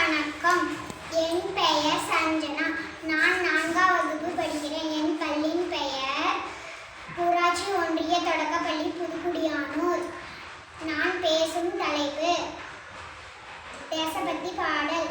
வணக்கம். என் பெயர் சஞ்சனா. நான் 4ஆம் வகுப்பு படிக்கிறேன். என் பள்ளியின் பெயர் ஊராட்சி ஒன்றிய தொடக்கப்பள்ளி புதுக்குடியானூர். நான் பேசும் தலைப்பு தேசபக்தி பாடல்.